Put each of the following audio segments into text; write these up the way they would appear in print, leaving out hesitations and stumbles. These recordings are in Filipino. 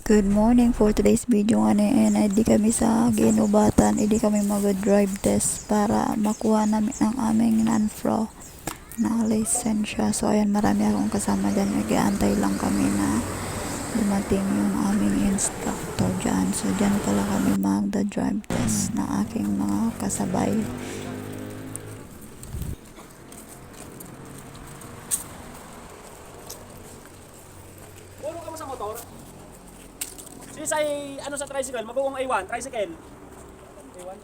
Good morning for today's video nga hindi kami sa ginubatan, hindi kami mag-drive test para makuha namin ang aming non-pro na lisensya. So ayan, marami akong kasama dyan, nag-aantay lang kami na dumating yung aming instructor dyan. So dyan pala kami mag-drive test na aking mga kasabay. Puro ka mo sa motor? Sisay, ano sa tricycle? Mabuong A1, tricycle. A1?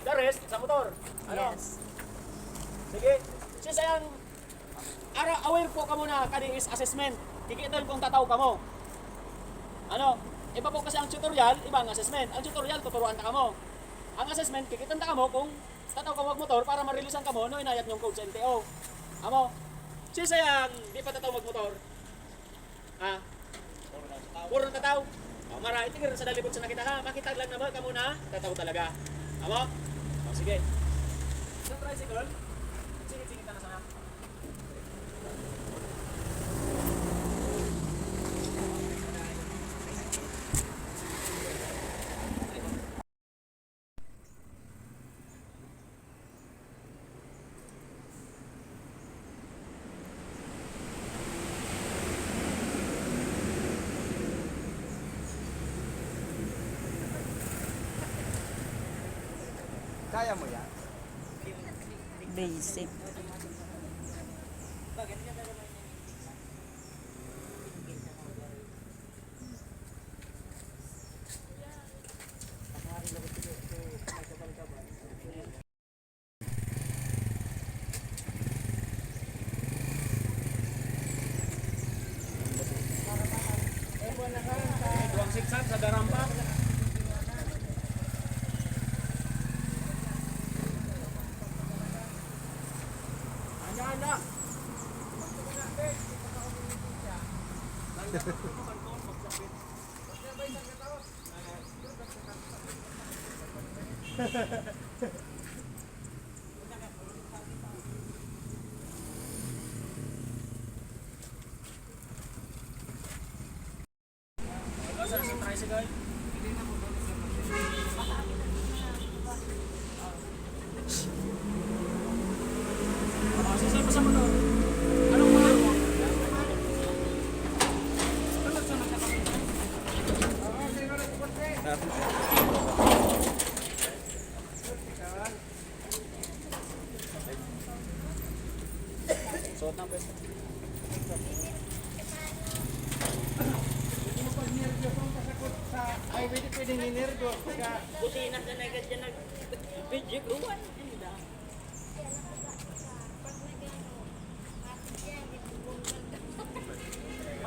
The rest, sa motor. Ano? Yes. Sige. Sisay ang aware po ka muna kani is assessment. Kikitan kung tataw ka mo. Ano? Iba po kasi ang tutorial, iba ang assessment. Ang tutorial, tuturuan ka mo. Ang assessment, kikitan ka mo kung tataw ka mag-motor para marilisan ka mo no inayat yung code sa NTO. Amo? Sisay ang di pa tataw mag-motor. Ha? Puro na tataw. O, mara, itigir sa dalibot sa nakita ha. Makita lang naman ka muna, tataw talaga. Amo? O, sige. Sa tricycle, singit-singit ka na sana. Kaya mo yan? Basic. Duwang siksak sa darampa. Anya. Sa tricycle. Sisay pa sa motor. Anong mga mo? Suot ng best. Ay, pwede ninerdo. Buti na agad dyan nag-video gruwan.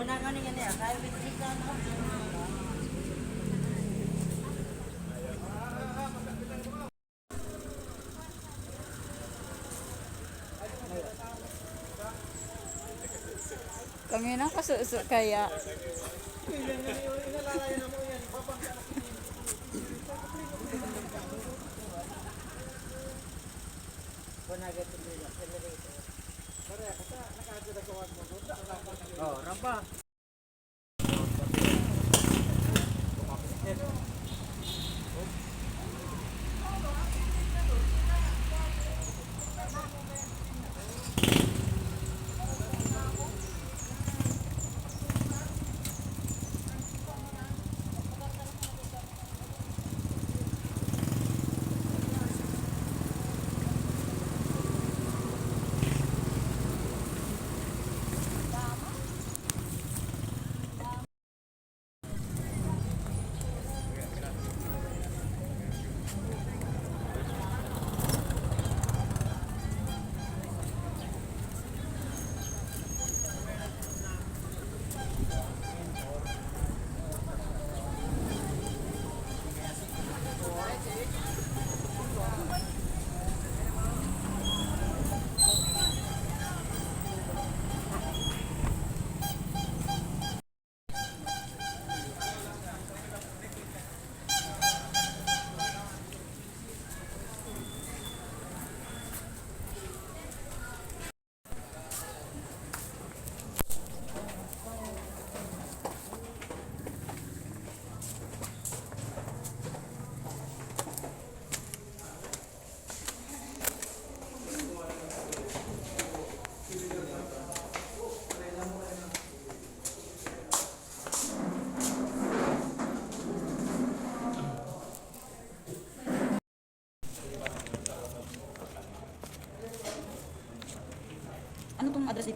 Una ka niya niya, kaya bitik ka na. Kami na kasuso kaya. Oh, rampa.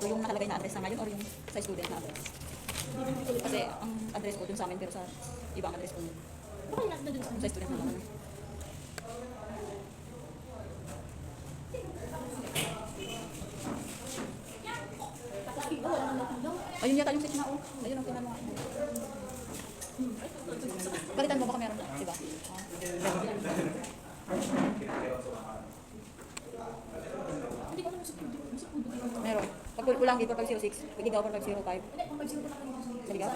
ko yung nakalagay na address na ngayon or yung sa student na address. Kasi ang address ko dun sa amin pero sa ibang address ko. Baka yung nasa dun Sa student na naman. Ayun yata yung switch na oh. Ayun ang tinanong. Balitan mo baka meron na, diba? Hindi ko alam sa pudo. Sa pudo. Meron. Pag kulang dito 4506, pwede daw 4505. Hindi, kung 5-0 pa lang yung Sa ligaw?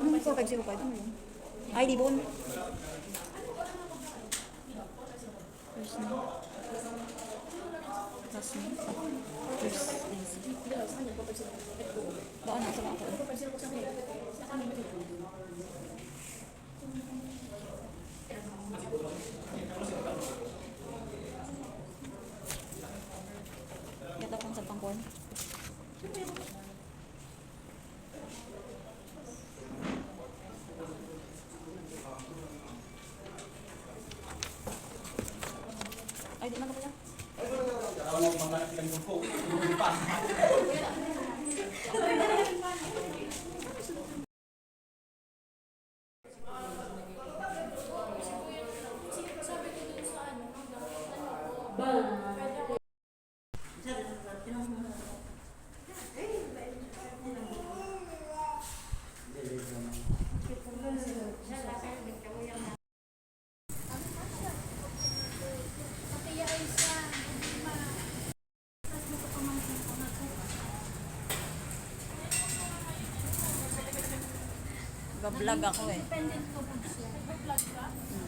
Ano 4505? Ano yun? ID bon. First name. Last name. First name. Hindi, sa kanya, 4-5-0. Baka nasa ako. 4-5-0 ko sa akin. Sa kanya, Gata kong sa pangkorn. Ay, di na ba yan? Nag-vlog ako eh. Independent ko po siya. Nag-vlog ka?